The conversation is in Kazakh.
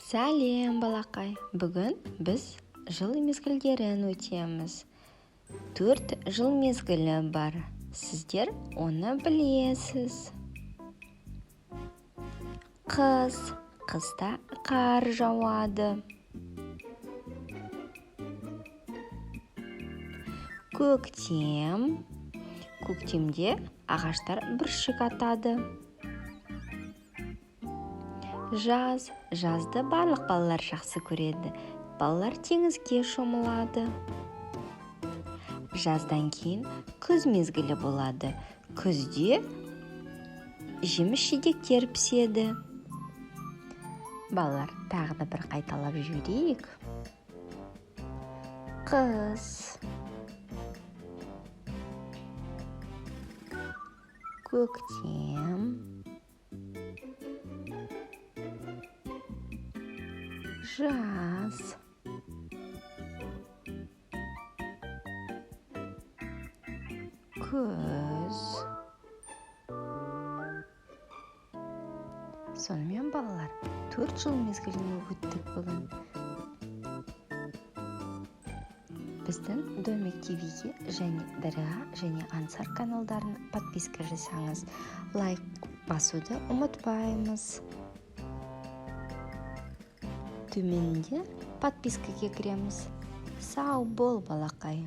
Сәлем балақай, бүгін біз жыл мезгілдерін өтеміз. 4 жыл мезгілі бар, сіздер оны білесіз. Қыста қар жауады. Көктемде ағаштар бүршік атады. Жазды барлық балалар жақсы көреді. Балалар теңізге шомылады. Жаздан кейін күз мезгілі болады. Күзде жеміс-жидектер піседі. Балалар, тағы да бір қайталап жүрейік. Қыс, көктем, жаз, күз. Сонымен балалар, 4 жыл мезгіліне өттік бүгін. Біздің Домик ТВ-ге және Дариға және Ансар каналдарын подписка жасаңыз. Лайк басуды ұмытпаймыз. Төменде подпискаға кіреміз. Сау бол балақай.